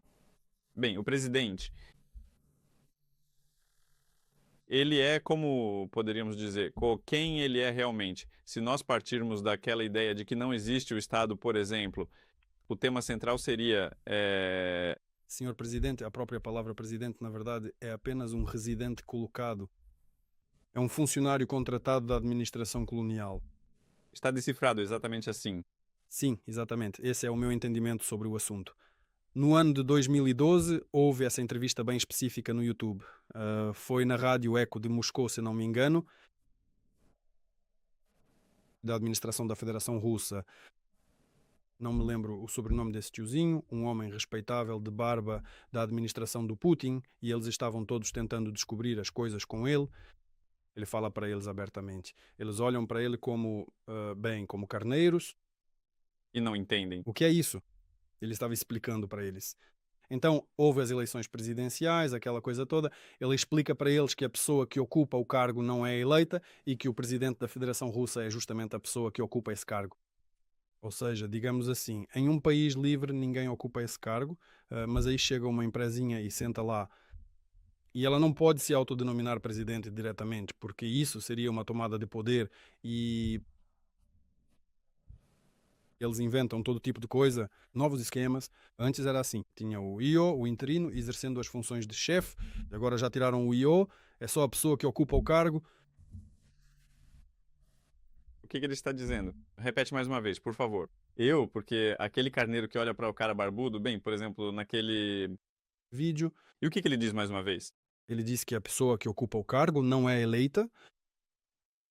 Bem, o presidente, ele é como poderíamos dizer, quem ele é realmente. Se nós partirmos daquela ideia de que não existe o Estado, por exemplo, o tema central seria Senhor Presidente, a própria palavra presidente, na verdade, é apenas um residente colocado. É um funcionário contratado da administração colonial. está decifrado exatamente assim. Sim, exatamente. Esse é o meu entendimento sobre o assunto. No ano de 2012, houve essa entrevista bem específica no YouTube. Foi na Rádio Eco de Moscou, se não me engano, da administração da Federação Russa. Não me lembro o sobrenome desse tiozinho, um homem respeitável de barba da administração do Putin, e eles estavam todos tentando descobrir as coisas com ele. Ele fala para eles abertamente. Eles olham para ele como, bem, como carneiros. E não entendem. O que é isso? Ele estava explicando para eles. Então, houve as eleições presidenciais, aquela coisa toda. Ele explica para eles que a pessoa que ocupa o cargo não é eleita e que o presidente da Federação Russa é justamente a pessoa que ocupa esse cargo. Ou seja, digamos assim, em um país livre ninguém ocupa esse cargo, mas aí chega uma empresinha e senta lá. E ela não pode se autodenominar presidente diretamente, porque isso seria uma tomada de poder e eles inventam todo tipo de coisa, novos esquemas. Antes era assim, tinha o IO, o interino, exercendo as funções de chefe, agora já tiraram o IO, é só a pessoa que ocupa o cargo. O que que ele está dizendo? Repete mais uma vez, por favor. Porque aquele carneiro que olha para o cara barbudo, bem, por exemplo, naquele. Vídeo, E o que que ele diz mais uma vez? ele disse que a pessoa que ocupa o cargo não é eleita,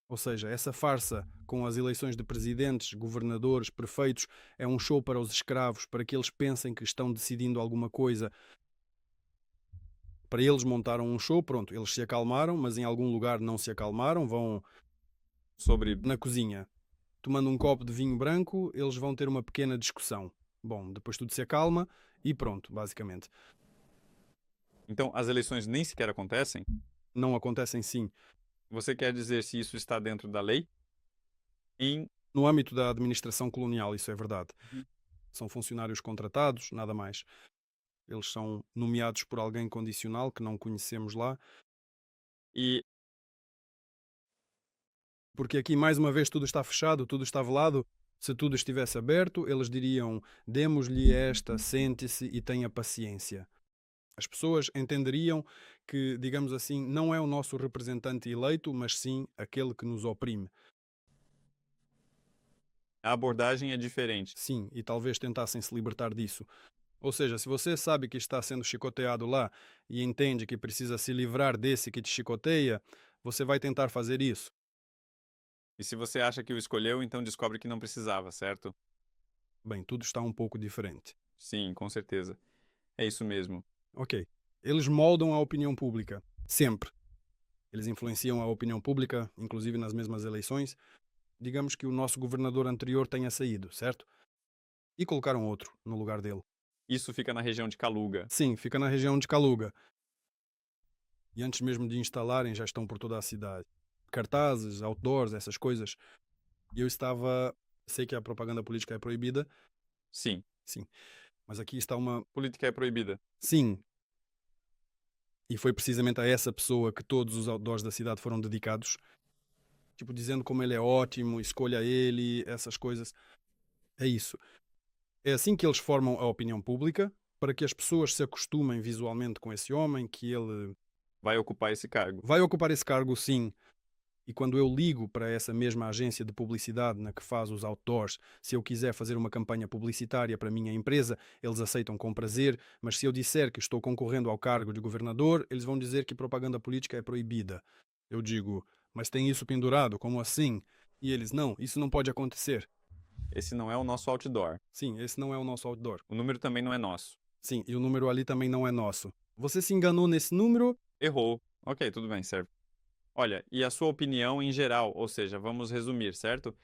ou seja, essa farsa com as eleições de presidentes, governadores, prefeitos é um show para os escravos, para que eles pensem que estão decidindo alguma coisa. Para eles montaram um show, pronto, eles se acalmaram, mas em algum lugar não se acalmaram, vão Sobre. na cozinha, tomando um copo de vinho branco, eles vão ter uma pequena discussão. Bom, depois tudo se acalma e pronto, basicamente. Então, as eleições nem sequer acontecem? Não acontecem sim. Você quer dizer se isso está dentro da lei? Em. No âmbito da administração colonial, isso é verdade. São funcionários contratados, nada mais. Eles são nomeados por alguém condicional que não conhecemos lá. E Porque aqui, mais uma vez, tudo está fechado, tudo está velado. Se tudo estivesse aberto, eles diriam: demos-lhe esta, sente-se e tenha paciência. As pessoas entenderiam que, digamos assim, não é o nosso representante eleito, mas sim aquele que nos oprime. a abordagem é diferente. Sim, e talvez tentassem se libertar disso. Ou seja, se você sabe que está sendo chicoteado lá e entende que precisa se livrar desse que te chicoteia, você vai tentar fazer isso. E se você acha que o escolheu, então descobre que não precisava, certo? Bem, tudo está um pouco diferente. Sim, com certeza. É isso mesmo. Ok. Eles moldam a opinião pública. Sempre. Eles influenciam a opinião pública, inclusive nas mesmas eleições. Digamos que o nosso governador anterior tenha saído, certo? E colocaram outro no lugar dele. Isso fica na região de Kaluga. Sim, fica na região de Kaluga. E antes mesmo de instalarem, já estão por toda a cidade. Cartazes, outdoors, essas coisas. E eu estava. Sei que a propaganda política é proibida, Sim, sim. Mas aqui está uma. política é proibida. Sim. E foi precisamente a essa pessoa que todos os outdoors da cidade foram dedicados. Tipo, dizendo como ele é ótimo, escolha ele, essas coisas. É isso. É assim que eles formam a opinião pública, para que as pessoas se acostumem visualmente com esse homem, que ele Vai ocupar esse cargo. vai ocupar esse cargo sim. E quando eu ligo para essa mesma agência de publicidade na que faz os outdoors, se eu quiser fazer uma campanha publicitária para a minha empresa, eles aceitam com prazer, mas se eu disser que estou concorrendo ao cargo de governador, eles vão dizer que propaganda política é proibida. Eu digo, mas tem isso pendurado, como assim? E eles, não, isso não pode acontecer. Esse não é o nosso outdoor. Sim, esse não é o nosso outdoor. O número também não é nosso. Sim, e o número ali também não é nosso. Você se enganou nesse número? Errou. Ok, tudo bem, serve. Olha, e a sua opinião em geral, ou seja, vamos resumir, certo?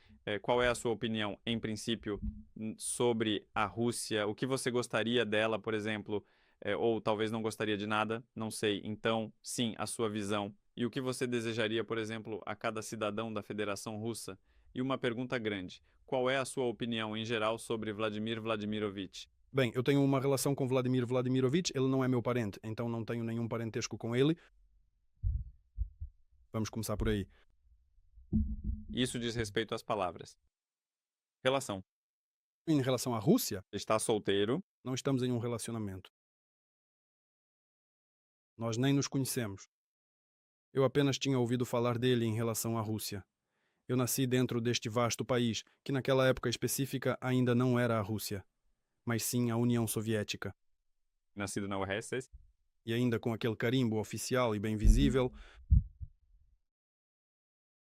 Qual é a sua opinião, em princípio, sobre a Rússia? O que você gostaria dela, por exemplo, ou talvez não gostaria de nada, não sei. Então, sim, a sua visão. E o que você desejaria, por exemplo, a cada cidadão da Federação Russa? E uma pergunta grande: qual é a sua opinião em geral sobre Vladimir Vladimirovich? Bem, eu tenho uma relação com Vladimir Vladimirovich, ele não é meu parente, então não tenho nenhum parentesco com ele. Vamos começar por aí. Isso diz respeito às palavras. Relação. Em relação à Rússia, Está solteiro, não estamos em um relacionamento. Nós nem nos conhecemos. Eu apenas tinha ouvido falar dele em relação à Rússia. Eu nasci dentro deste vasto país, que naquela época específica ainda não era a Rússia, mas sim a União Soviética. nascido na URSS. E ainda com aquele carimbo oficial e bem visível,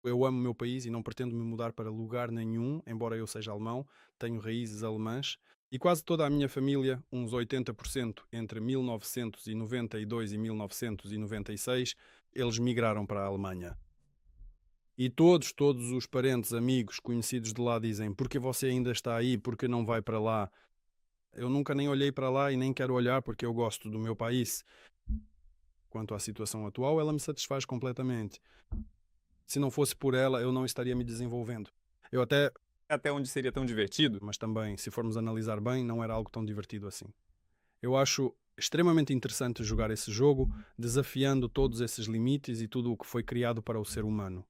eu amo o meu país e não pretendo me mudar para lugar nenhum, embora eu seja alemão, tenho raízes alemãs, e quase toda a minha família, uns 80% entre 1992 e 1996, eles migraram para a Alemanha. E todos os parentes, amigos, conhecidos de lá dizem: porque você ainda está aí, porque não vai para lá? Eu nunca nem olhei para lá e nem quero olhar porque eu gosto do meu país. Quanto à situação atual, ela me satisfaz completamente. Se não fosse por ela, eu não estaria me desenvolvendo. Eu até, Até onde seria tão divertido? mas também, se formos analisar bem, não era algo tão divertido assim. Eu acho extremamente interessante jogar esse jogo, desafiando todos esses limites e tudo o que foi criado para o ser humano.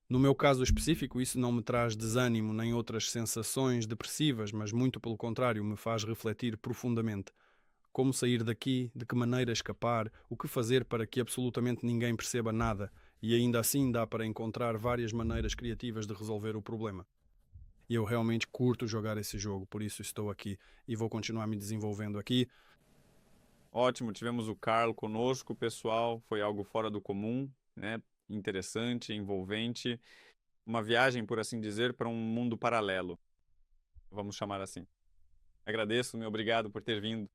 No meu caso específico, isso não me traz desânimo nem outras sensações depressivas, mas muito pelo contrário, me faz refletir profundamente. Como sair daqui, de que maneira escapar, o que fazer para que absolutamente ninguém perceba nada, e ainda assim dá para encontrar várias maneiras criativas de resolver o problema. E eu realmente curto jogar esse jogo, por isso estou aqui e vou continuar me desenvolvendo aqui. Ótimo, tivemos o Carlo conosco, pessoal. Foi algo fora do comum, né? Interessante, envolvente. Uma viagem, por assim dizer, para um mundo paralelo. Vamos chamar assim. Agradeço, meu obrigado por ter vindo.